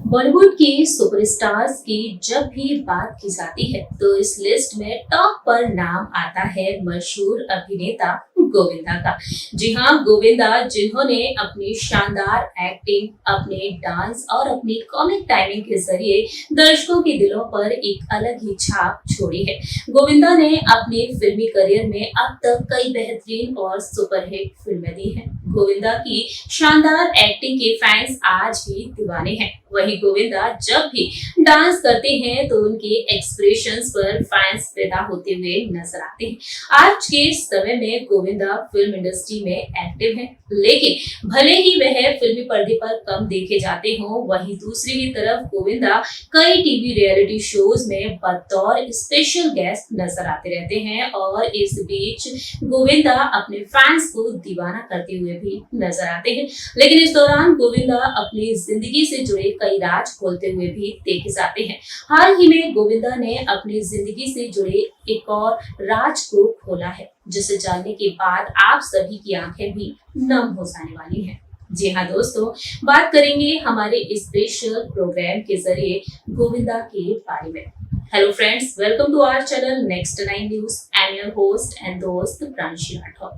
बॉलीवुड के सुपरस्टार्स की जब भी बात की जाती है तो इस लिस्ट में टॉप पर नाम आता है मशहूर अभिनेता गोविंदा का। जी हाँ, गोविंदा जिन्होंने अपनी शानदार एक्टिंग, अपने डांस और अपनी कॉमिक टाइमिंग के जरिए दर्शकों के दिलों पर एक अलग ही छाप छोड़ी है। गोविंदा ने अपने फिल्मी करियर में अब तक कई बेहतरीन और सुपरहिट फिल्में दी हैं। गोविंदा की शानदार एक्टिंग के फैंस आज भी दीवाने हैं। वहीं गोविंदा जब भी डांस करते हैं तो उनके एक्सप्रेशंस पर फैंस फिदा होते हुए नजर आते हैं। आज के समय में गोविंदा फिल्म इंडस्ट्री में एक्टिव हैं, लेकिन भले ही वह फिल्मी पर्दे पर कम देखे जाते हों, वहीं दूसरी ही तरफ गोविंदा कई टीवी रियलिटी शोज में बतौर स्पेशल गेस्ट नजर आते रहते हैं और इस बीच गोविंदा अपने फैंस को दीवाना करते हुए भी नजर आते हैं। लेकिन इस दौरान गोविंदा अपनी जिंदगी से जुड़े कई राज खोलते हुए भी देखे जाते हैं। हाल ही में गोविंदा ने अपनी जिंदगी से जुड़े एक और राज को खोला है, जिसे जानने के बाद आप सभी की आंखें भी नम हो जाने वाली हैं। जी हाँ दोस्तों, बात करेंगे हमारे इस स्पेशल प्रोग्राम के जरिए गोविंदा के बारे में। Hello friends, welcome to our channel next 9 news. I am your host and दोस्त प्रांशी राठौर।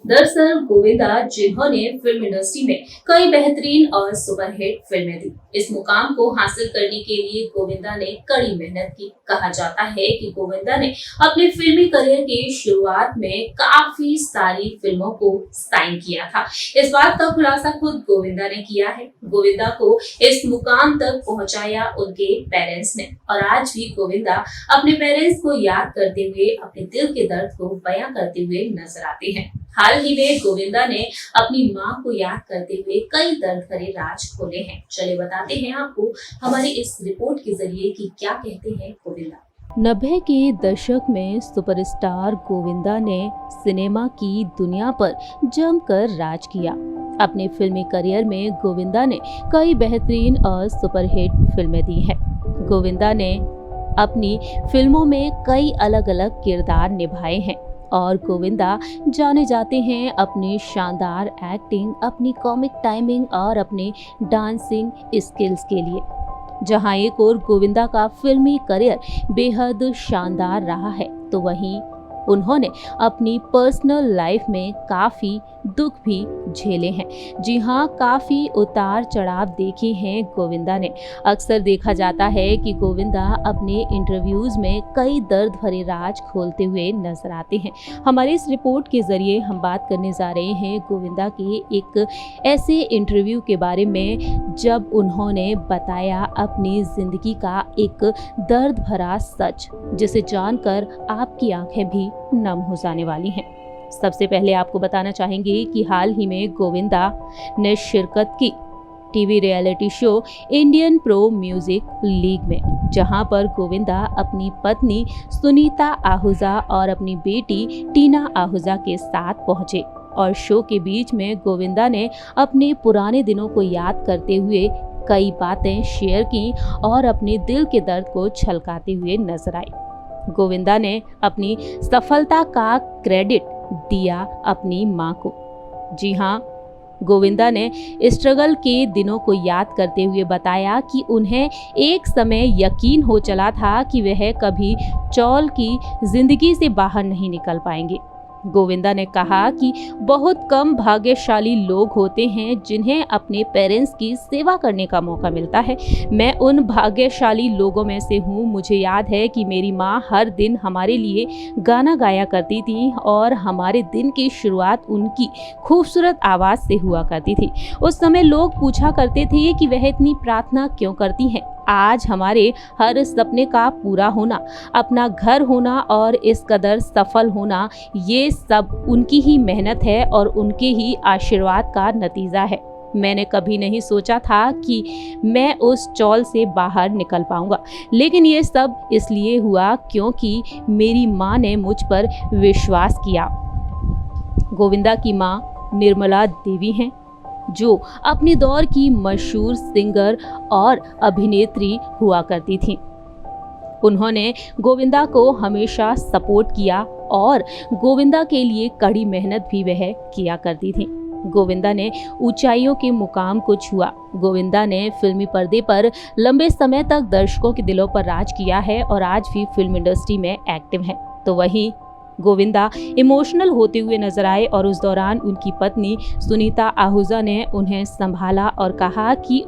दरअसल गोविंदा जिन्होंने फिल्म इंडस्ट्री में कई बेहतरीन और सुपरहिट फिल्में दी, इस मुकाम को हासिल करने के लिए गोविंदा ने कड़ी मेहनत की। कहा जाता है कि गोविंदा ने अपने फिल्मी करियर की शुरुआत में काफी सारी फिल्मों को साइन किया था। इस बात का खुलासा खुद गोविंदा ने किया है। गोविंदा को इस मुकाम तक पहुंचाया उनके पेरेंट्स ने, और आज भी गोविंदा अपने पेरेंट्स को याद करते हुए अपने दिल के दर्द को बयां करते हुए नजर आते हैं। हाल ही में गोविंदा ने अपनी मां को याद करते हुए कई दर्द भरे राज खोले हैं। चलिए बताते हैं आपको हमारी इस रिपोर्ट के जरिए कि क्या कहते हैं गोविंदा। 90 के दशक में सुपरस्टार गोविंदा ने सिनेमा की दुनिया पर जमकर राज किया। अपने फिल्मी करियर में गोविंदा ने कई बेहतरीन और सुपरहिट फिल्में दी हैं। गोविंदा ने अपनी फिल्मों में कई अलग अलग किरदार निभाए हैं और गोविंदा जाने जाते हैं अपनी शानदार एक्टिंग, अपनी कॉमिक टाइमिंग और अपने डांसिंग स्किल्स के लिए। जहां एक और गोविंदा का फिल्मी करियर बेहद शानदार रहा है, तो वहीं उन्होंने अपनी पर्सनल लाइफ में काफ़ी दुख भी झेले हैं। जी हाँ, काफ़ी उतार चढ़ाव देखे हैं गोविंदा ने। अक्सर देखा जाता है कि गोविंदा अपने इंटरव्यूज़ में कई दर्द भरे राज खोलते हुए नजर आते हैं। हमारे इस रिपोर्ट के ज़रिए हम बात करने जा रहे हैं गोविंदा के एक ऐसे इंटरव्यू के बारे में जब उन्होंने बताया अपनी ज़िंदगी का एक दर्द भरा सच, जिसे जानकर आपकी आंखें भी नम हो जाने वाली हैं। सबसे पहले आपको बताना चाहेंगे कि हाल ही में गोविंदा ने शिरकत की TV reality show Indian pro music league में, जहां पर गोविंदा अपनी पत्नी सुनीता आहूजा और अपनी बेटी टीना आहूजा के साथ पहुंचे और शो के बीच में गोविंदा ने अपने पुराने दिनों को याद करते हुए कई बातें शेयर की और अपने दिल के दर्द को छलकाते हुए नजर आई। गोविंदा ने अपनी सफलता का क्रेडिट दिया अपनी मां को। जी हाँ, गोविंदा ने स्ट्रगल के दिनों को याद करते हुए बताया कि उन्हें एक समय यकीन हो चला था कि वह कभी चौल की जिंदगी से बाहर नहीं निकल पाएंगे। गोविंदा ने कहा कि बहुत कम भाग्यशाली लोग होते हैं जिन्हें अपने पेरेंट्स की सेवा करने का मौका मिलता है। मैं उन भाग्यशाली लोगों में से हूँ। मुझे याद है कि मेरी माँ हर दिन हमारे लिए गाना गाया करती थी और हमारे दिन की शुरुआत उनकी खूबसूरत आवाज़ से हुआ करती थी। उस समय लोग पूछा करते थे कि वह इतनी प्रार्थना क्यों करती हैं। आज हमारे हर सपने का पूरा होना, अपना घर होना और इस कदर सफल होना, ये सब उनकी ही मेहनत है और उनके ही आशीर्वाद का नतीजा है। मैंने कभी नहीं सोचा था कि मैं उस चौल से बाहर निकल पाऊंगा, लेकिन ये सब इसलिए हुआ क्योंकि मेरी माँ ने मुझ पर विश्वास किया। गोविंदा की माँ निर्मला देवी हैं, जो अपने दौर की मशहूर सिंगर और अभिनेत्री हुआ करती थीं। उन्होंने गोविंदा को हमेशा सपोर्ट किया और गोविंदा के लिए कड़ी मेहनत भी वह किया करती थीं। गोविंदा ने ऊंचाइयों के मुकाम को छुआ। गोविंदा ने फिल्मी पर्दे पर लंबे समय तक दर्शकों के दिलों पर राज किया है और आज भी फिल्म इंडस्ट्री में एक्टिव हैं। तो वहीं गोविंदा इमोशनल होते हुए नजर आए और उस दौरान उनकी पत्नी सुनीता आहूजा ने उन्हें संभाला और कहा कि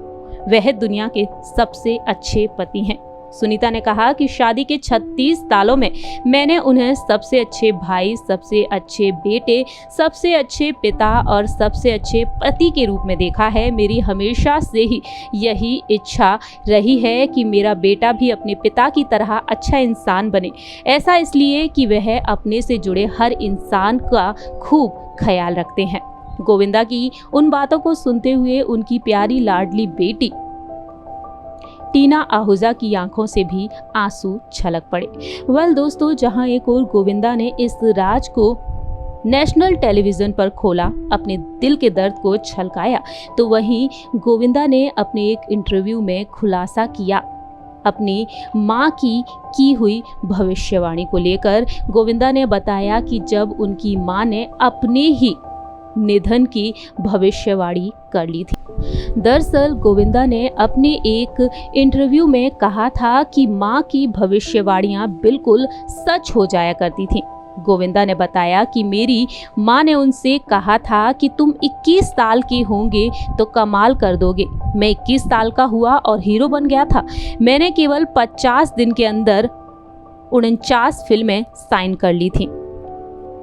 वह दुनिया के सबसे अच्छे पति हैं। सुनीता ने कहा कि शादी के 36 सालों में मैंने उन्हें सबसे अच्छे भाई, सबसे अच्छे बेटे, सबसे अच्छे पिता और सबसे अच्छे पति के रूप में देखा है। मेरी हमेशा से ही यही इच्छा रही है कि मेरा बेटा भी अपने पिता की तरह अच्छा इंसान बने। ऐसा इसलिए कि वह अपने से जुड़े हर इंसान का खूब ख्याल रखते हैं। गोविंदा की उन बातों को सुनते हुए उनकी प्यारी लाडली बेटी टीना आहूजा की आंखों से भी आंसू छलक पड़े। दोस्तों, जहां एक और गोविंदा ने इस राज को नेशनल टेलीविजन पर खोला, अपने दिल के दर्द को छलकाया, तो वहीं गोविंदा ने अपने एक इंटरव्यू में खुलासा किया अपनी मां की हुई भविष्यवाणी को लेकर। गोविंदा ने बताया कि जब उनकी मां ने अपने ही निधन की भविष्यवाणी कर ली थी। दरअसल गोविंदा ने अपने एक इंटरव्यू में कहा था कि मां की भविष्यवाणियां बिल्कुल सच हो जाया करती थीं। गोविंदा ने बताया कि मेरी मां ने उनसे कहा था कि तुम 21 साल के होंगे तो कमाल कर दोगे। मैं 21 साल का हुआ और हीरो बन गया था। मैंने केवल 50 दिन के अंदर 49 फिल्में साइन कर ली थीं।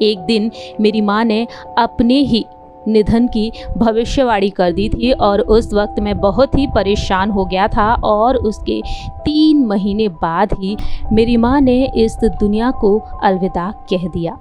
एक दिन मेरी मां ने अपने ही निधन की भविष्यवाणी कर दी थी और उस वक्त मैं बहुत ही परेशान हो गया था और उसके 3 महीने बाद ही मेरी मां ने इस दुनिया को अलविदा कह दिया।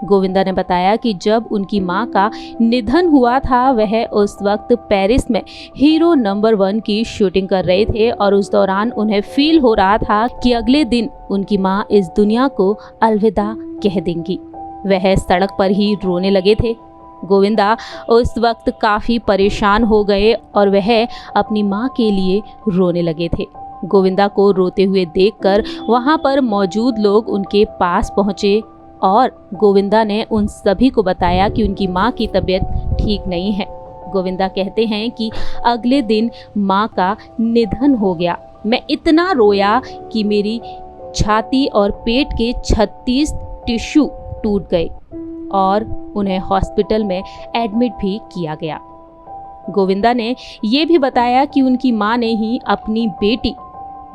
गोविंदा ने बताया कि जब उनकी मां का निधन हुआ था, वह उस वक्त पेरिस में हीरो नंबर 1 की शूटिंग कर रहे थे और उस दौरान उन्हें फील हो रहा था कि अगले दिन उनकी मां इस दुनिया को अलविदा कह देंगी। वह सड़क पर ही रोने लगे थे। गोविंदा उस वक्त काफ़ी परेशान हो गए और वह अपनी मां के लिए रोने लगे थे। गोविंदा को रोते हुए देखकर वहां पर मौजूद लोग उनके पास पहुंचे और गोविंदा ने उन सभी को बताया कि उनकी मां की तबीयत ठीक नहीं है। गोविंदा कहते हैं कि अगले दिन मां का निधन हो गया। मैं इतना रोया कि मेरी छाती और पेट के 36 टिश्यू टूट गए और उन्हें हॉस्पिटल में एडमिट भी किया गया। गोविंदा ने ये भी बताया कि उनकी मां ने ही अपनी बेटी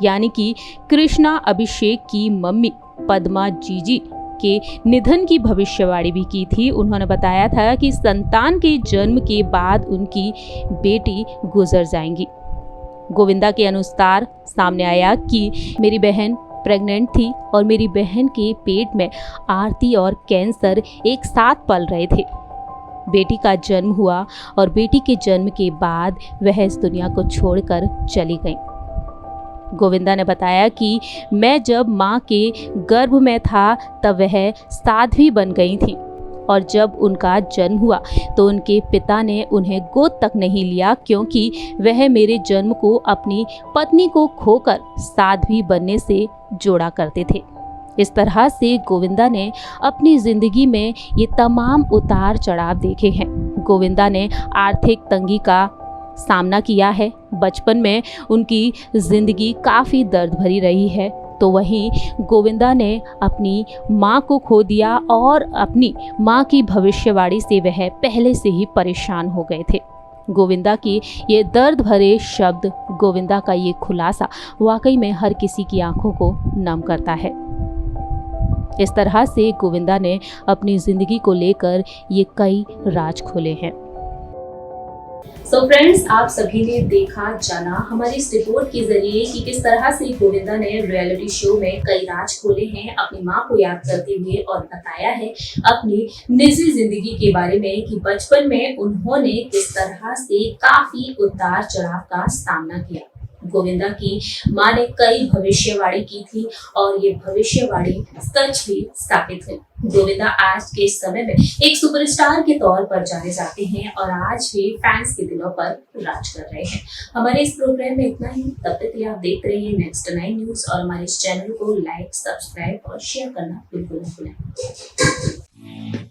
यानी कि कृष्णा अभिषेक की मम्मी पद्मा जीजी के निधन की भविष्यवाणी भी की थी। उन्होंने बताया था कि संतान के जन्म के बाद उनकी बेटी गुजर जाएंगी। गोविंदा के अनुसार सामने आया कि मेरी बहन प्रेग्नेंट थी और मेरी बहन के पेट में आरती और कैंसर एक साथ पल रहे थे। बेटी का जन्म हुआ और बेटी के जन्म के बाद वह इस दुनिया को छोड़कर चली गई। गोविंदा ने बताया कि मैं जब मां के गर्भ में था तब वह साध्वी बन गई थी और जब उनका जन्म हुआ तो उनके पिता ने उन्हें गोद तक नहीं लिया क्योंकि वह मेरे जन्म को अपनी पत्नी को खोकर साध्वी बनने से जोड़ा करते थे। इस तरह से गोविंदा ने अपनी जिंदगी में ये तमाम उतार चढ़ाव देखे हैं। गोविंदा ने आर्थिक तंगी का सामना किया है। बचपन में उनकी जिंदगी काफ़ी दर्द भरी रही है। तो वहीं गोविंदा ने अपनी मां को खो दिया और अपनी मां की भविष्यवाणी से वह पहले से ही परेशान हो गए थे। गोविंदा की ये दर्द भरे शब्द, गोविंदा का ये खुलासा वाकई में हर किसी की आंखों को नम करता है। इस तरह से गोविंदा ने अपनी जिंदगी को लेकर ये कई राज खोले हैं। सो फ्रेंड्स, आप सभी ने देखा जाना हमारी इस रिपोर्ट के जरिए कि किस तरह से गोविंदा ने रियलिटी शो में कई राज खोले हैं, अपनी मां को याद करते हुए, और बताया है अपनी निजी जिंदगी के बारे में कि बचपन में उन्होंने किस तरह से काफी उतार चढ़ाव का सामना किया। गोविंदा की मां ने कई भविष्यवाणी की थी और ये भविष्यवाणी सच भी साबित हुई। गोविंदा आज के समय में एक सुपरस्टार के तौर पर जाने जाते हैं और आज भी फैंस के दिलों पर राज कर रहे हैं। हमारे इस प्रोग्राम में इतना ही। तब तक के लिए आप देखते रहिए नेक्स्ट 9 न्यूज और हमारे इस चैनल को लाइक, सब्सक्राइब और शेयर करना बिल्कुल न भूलें।